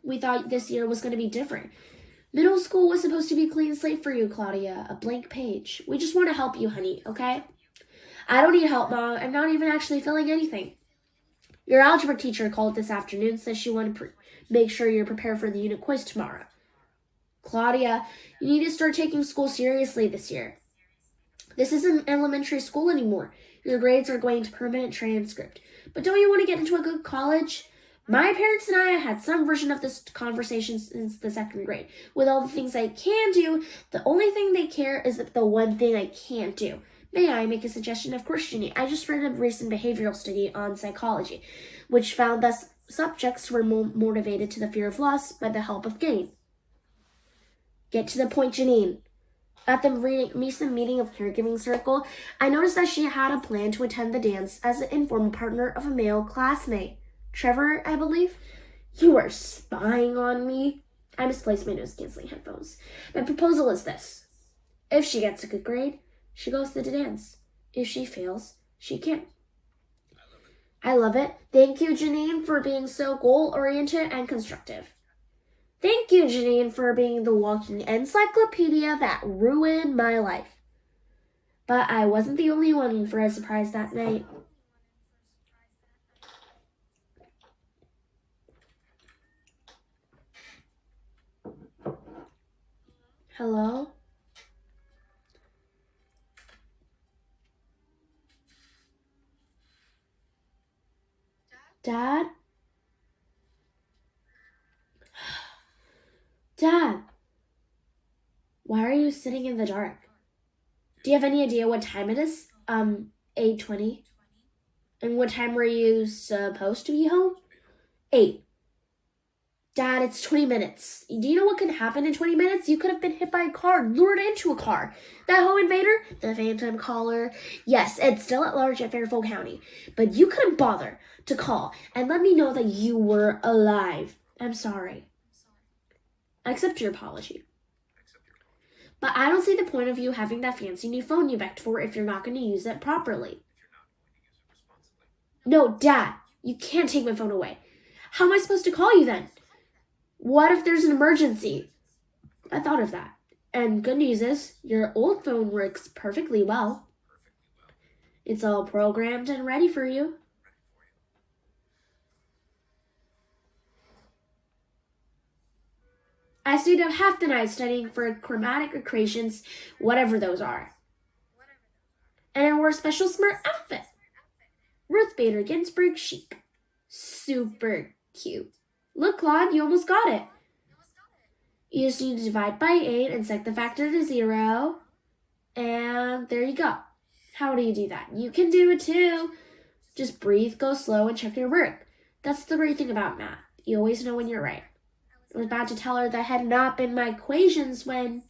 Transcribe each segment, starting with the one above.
We thought this year was going to be different. Middle school was supposed to be a clean slate for you, Claudia, a blank page. We just want to help you, honey, okay? I don't need help, Mom. I'm not even actually feeling anything. Your algebra teacher called this afternoon, says she wanted to make sure you're prepared for the unit quiz tomorrow. Claudia, you need to start taking school seriously this year. This isn't elementary school anymore. Your grades are going to permanent transcript. But don't you want to get into a good college? My parents and I had some version of this conversation since the 2nd grade. With all the things I can do, the only thing they care is the one thing I can't do. May I make a suggestion? Of course, Ginny. I just read a recent behavioral study on psychology, which found that subjects were more motivated to the fear of loss by the help of gain. Get to the point, Janine. At the recent meeting of caregiving circle, I noticed that she had a plan to attend the dance as an informal partner of a male classmate. Trevor, I believe. You are spying on me. I misplaced my noise-canceling headphones. My proposal is this. If she gets a good grade, she goes to the dance. If she fails, she can't. I love it. Thank you, Janine, for being so goal-oriented and constructive. Thank you, Janine, for being the walking encyclopedia that ruined my life. But I wasn't the only one for a surprise that night. Hello? Dad? Dad, why are you sitting in the dark? Do you have any idea what time it is? 8:20. And what time were you supposed to be home? 8. Dad, it's 20 minutes. Do you know what can happen in 20 minutes? You could have been hit by a car, lured into a car. That home invader, the phantom caller, yes, it's still at large at Fairfield County. But you couldn't bother to call and let me know that you were alive. I'm sorry. I accept your apology. But I don't see the point of you having that fancy new phone you begged for if you're not going to use it properly. No, Dad, you can't take my phone away. How am I supposed to call you then? What if there's an emergency? I thought of that. And good news is, your old phone works perfectly well. It's all programmed and ready for you. I stayed up half the night studying for chromatic equations, whatever those are. And I wore a special smart outfit. Ruth Bader Ginsburg chic. Super cute. Look, Claude, you almost got it. You just need to divide by 8 and set the factor to 0. And there you go. How do you do that? You can do it too. Just breathe, go slow, and check your work. That's the great thing about math. You always know when you're right. I was about to tell her that had not been my equations when...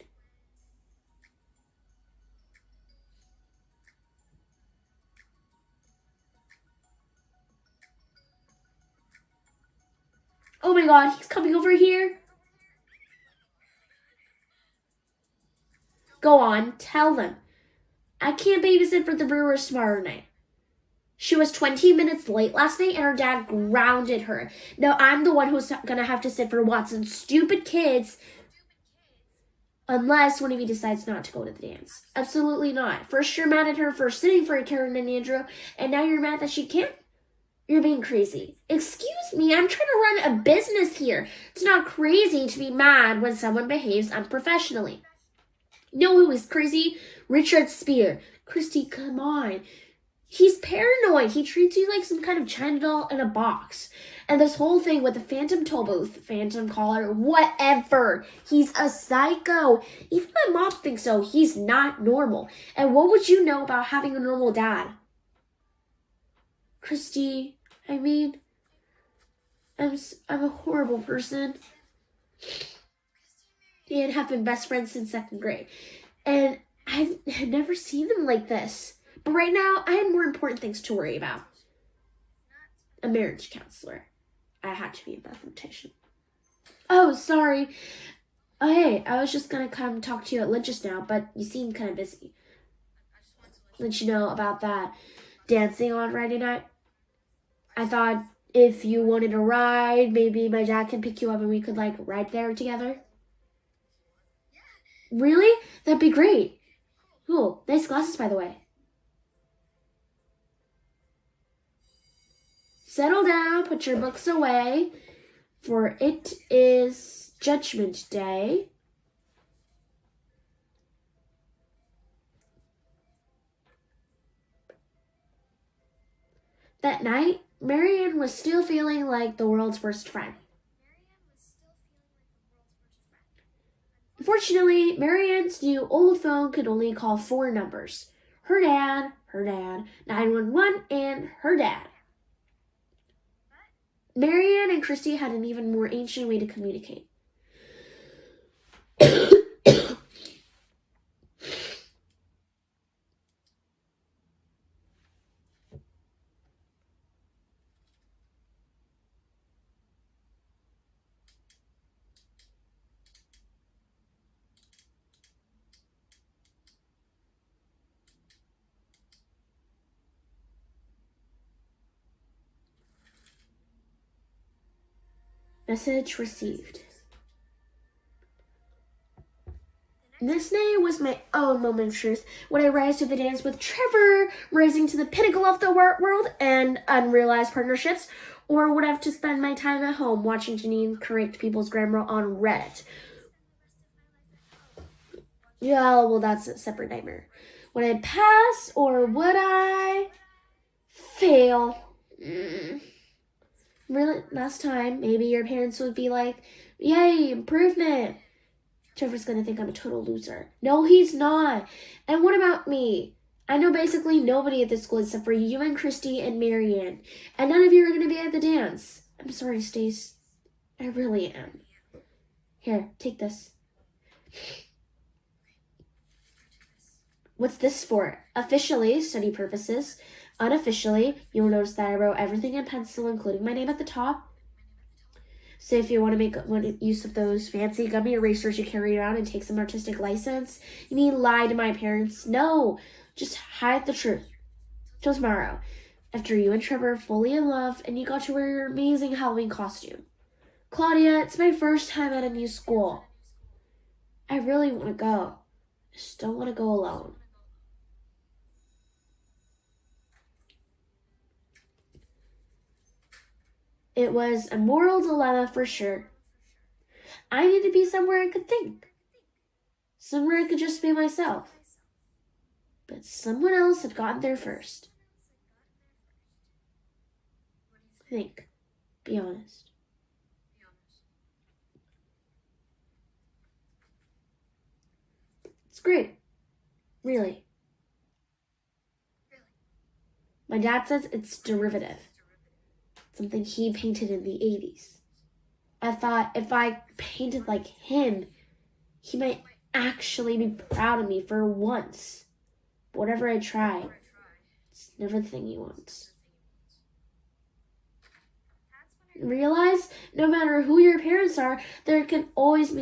Oh my God, he's coming over here. Go on, tell them. I can't babysit for the Brewers tomorrow night. She was 20 minutes late last night and her dad grounded her. Now I'm the one who's going to have to sit for Watson's stupid kids. Unless one of you decides not to go to the dance. Absolutely not. First you're mad at her for sitting for Karen and Andrew, and now you're mad that she can't? You're being crazy. Excuse me, I'm trying to run a business here. It's not crazy to be mad when someone behaves unprofessionally. You know who is crazy? Richard Spear. Christy, come on. He's paranoid. He treats you like some kind of China doll in a box. And this whole thing with the phantom toll booth, phantom caller, whatever. He's a psycho. Even my mom thinks so. He's not normal. And what would you know about having a normal dad? Christy, I mean, I'm a horrible person. They have been best friends since 2nd grade. And I've never seen them like this. But right now, I had more important things to worry about. A marriage counselor. I had to be a mathematician. Oh, sorry. Oh, hey, I was just going to come talk to you at lunch just now, but you seem kind of busy. Let you know about that dancing on Friday night. I thought if you wanted a ride, maybe my dad can pick you up and we could, like, ride there together. Really? That'd be great. Cool. Nice glasses, by the way. Settle down, put your books away, for it is Judgment Day. That night, Marianne was still feeling like the world's worst friend. Unfortunately, Marianne's new old phone could only call 4 numbers. Her dad, 911, and her dad. Marianne and Christy had an even more ancient way to communicate. Message received. This day was my own moment of truth. Would I rise to the dance with Trevor, rising to the pinnacle of the world and unrealized partnerships? Or would I have to spend my time at home watching Janine correct people's grammar on Reddit? Yeah, well, that's a separate nightmare. Would I pass or would I fail? Really, last time, maybe your parents would be like, yay, improvement. Trevor's gonna think I'm a total loser. No, he's not. And what about me? I know basically nobody at this school except for you and Christy and Marianne. And none of you are gonna be at the dance. I'm sorry, Stace. I really am. Here, take this. What's this for? Officially, study purposes. Unofficially, you'll notice that I wrote everything in pencil, including my name at the top. So if you want to make use of those fancy gummy erasers you carry around and take some artistic license, you mean lie to my parents? No, just hide the truth. Till tomorrow, after you and Trevor are fully in love and you got to wear your amazing Halloween costume. Cloelia, it's my first time at a new school. I really want to go. I just don't want to go alone. It was a moral dilemma for sure. I needed to be somewhere I could think. Somewhere I could just be myself. But someone else had gotten there first. Think. Be honest. It's great. Really. My dad says it's derivative. Something he painted in the 80s. I thought if I painted like him, he might actually be proud of me for once. But whatever I try, it's never the thing he wants. Realize, no matter who your parents are, there can always be